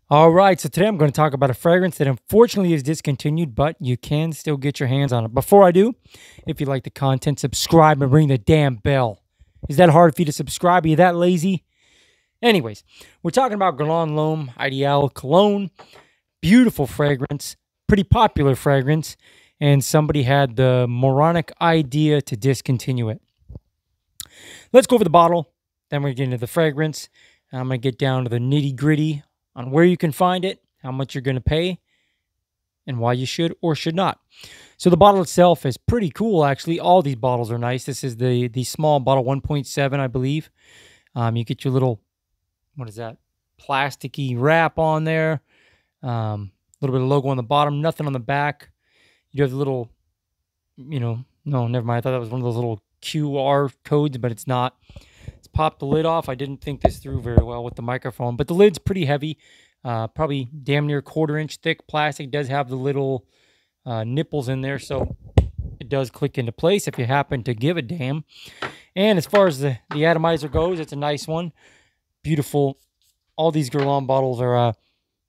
All right, so today I'm going to talk about a fragrance that unfortunately is discontinued, but you can still get your hands on it. Before I do, if you like the content, subscribe and ring the damn bell. Is that hard for you to subscribe? Are you that lazy? Anyways, we're talking about Guerlain L'Homme Ideal Cologne. Beautiful fragrance, pretty popular fragrance, and somebody had the moronic idea to discontinue it. Let's go over the bottle, then we're going to get into the fragrance. I'm going to get down to the nitty gritty on where you can find it, how much you're going to pay, and why you should or should not. So the bottle itself is pretty cool, actually. All these bottles are nice. This is the small bottle, 1.7, I believe. You get your little, what is that, plasticky wrap on there. A little bit of logo on the bottom, nothing on the back. You have the little, no, never mind. I thought that was one of those little QR codes, but it's not. Let's pop the lid off. I didn't think this through very well with the microphone, but the lid's pretty heavy. Probably damn near 1/4 inch thick plastic. It does have the little nipples in there, so it does click into place if you happen to give a damn. And as far as the atomizer goes, it's a nice one. Beautiful. All these Guerlain bottles are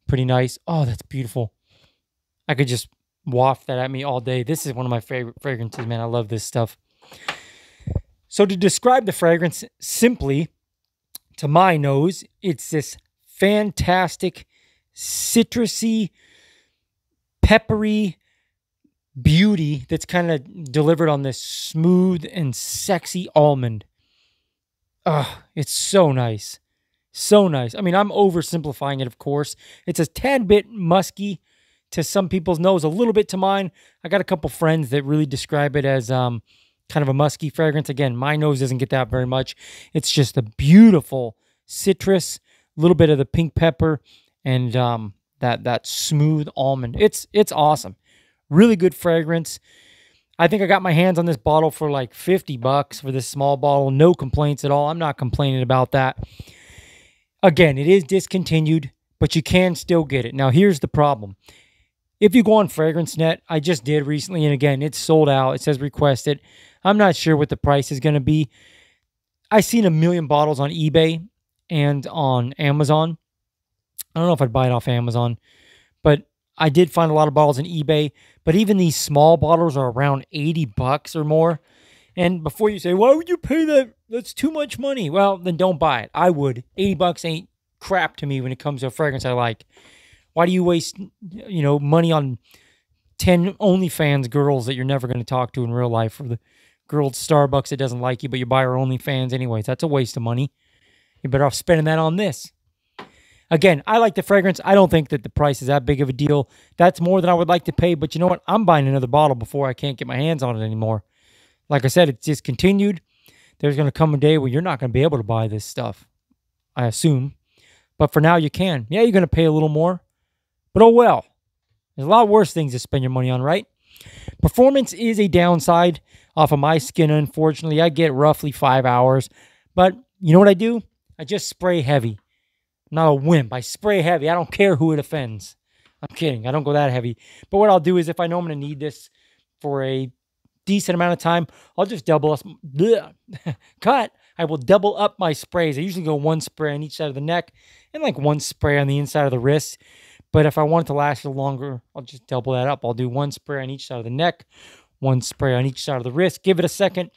pretty nice. Oh, that's beautiful. I could just waft that at me all day. This is one of my favorite fragrances, man. I love this stuff. So to describe the fragrance simply, to my nose, it's this fantastic, citrusy, peppery beauty that's kind of delivered on this smooth and sexy almond. It's so nice. So nice. I mean, I'm oversimplifying it, of course. It's a tad bit musky to some people's nose, a little bit to mine. I got a couple friends that really describe it as kind of a musky fragrance. Again, my nose doesn't get that very much. It's just a beautiful citrus, a little bit of the pink pepper, and that smooth almond. It's awesome. Really good fragrance. I think I got my hands on this bottle for like $50 for this small bottle. No complaints at all. I'm not complaining about that. Again, it is discontinued, but you can still get it. Now, here's the problem. If you go on FragranceNet, I just did recently, and again, it's sold out. It says requested. I'm not sure what the price is going to be. I've seen a million bottles on eBay and on Amazon. I don't know if I'd buy it off Amazon, but I did find a lot of bottles on eBay. But even these small bottles are around $80 or more. And before you say, why would you pay that? That's too much money. Well, then don't buy it. I would. $80 ain't crap to me when it comes to a fragrance I like. Why do you waste, money on 10 OnlyFans girls that you're never going to talk to in real life, or the girl at Starbucks that doesn't like you, but you buy her OnlyFans anyways? That's a waste of money. You're better off spending that on this. Again, I like the fragrance. I don't think that the price is that big of a deal. That's more than I would like to pay, but you know what? I'm buying another bottle before I can't get my hands on it anymore. Like I said, it's discontinued. There's going to come a day where you're not going to be able to buy this stuff, I assume. But for now, you can. Yeah, you're going to pay a little more. But oh well. There's a lot worse things to spend your money on, right? Performance is a downside off of my skin, unfortunately. I get roughly 5 hours. But you know what I do? I just spray heavy. I'm not a wimp. I spray heavy. I don't care who it offends. I'm kidding. I don't go that heavy. But what I'll do is if I know I'm going to need this for a decent amount of time, I'll just double up. I will double up my sprays. I usually go one spray on each side of the neck and like one spray on the inside of the wrist. But if I want it to last a little longer, I'll just double that up. I'll do one spray on each side of the neck, one spray on each side of the wrist, give it a second,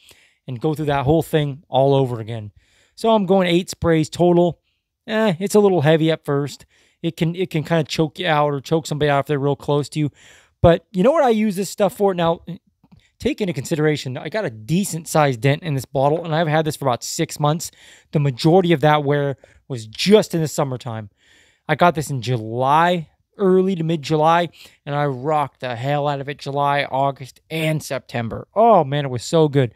and go through that whole thing all over again. So I'm going 8 sprays total. It's a little heavy at first. It can kind of choke you out or choke somebody out if they're real close to you. But you know what I use this stuff for? Now, take into consideration, I got a decent-sized dent in this bottle, and I've had this for about 6 months. The majority of that wear was just in the summertime. I got this in July, early to mid-July, and I rocked the hell out of it July, August, and September. Oh, man, it was so good.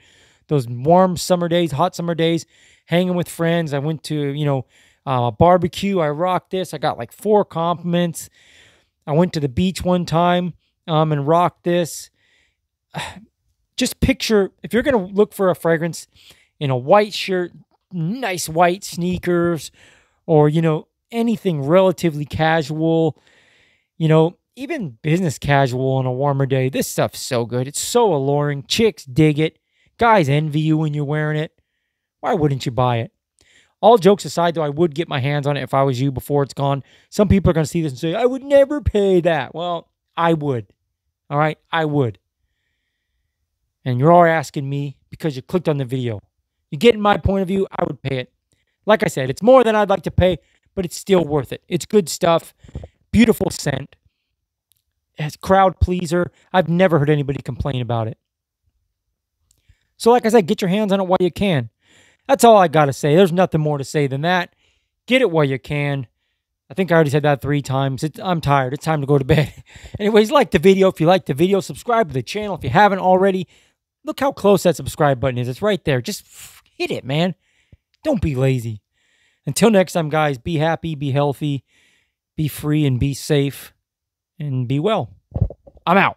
Those warm summer days, hot summer days, hanging with friends. I went to, a barbecue. I rocked this. I got like 4 compliments. I went to the beach one time and rocked this. Just picture, if you're going to look for a fragrance in a white shirt, nice white sneakers, or, anything relatively casual, even business casual on a warmer day, this stuff's so good. It's so alluring. Chicks dig it. Guys envy you when you're wearing it. Why wouldn't you buy it? All jokes aside, though, I would get my hands on it if I was you before it's gone. Some people are going to see this and say, I would never pay that. Well, I would. All right? I would. And you're all asking me because you clicked on the video. You get my point of view, I would pay it. Like I said, it's more than I'd like to pay, but it's still worth it. It's good stuff. Beautiful scent. It's crowd pleaser. I've never heard anybody complain about it. So like I said, get your hands on it while you can. That's all I got to say. There's nothing more to say than that. Get it while you can. I think I already said that 3 times. I'm tired. It's time to go to bed. Anyways, like the video. If you like the video, subscribe to the channel if you haven't already. Look how close that subscribe button is. It's right there. Just hit it, man. Don't be lazy. Until next time, guys, be happy, be healthy, be free, and be safe, and be well. I'm out.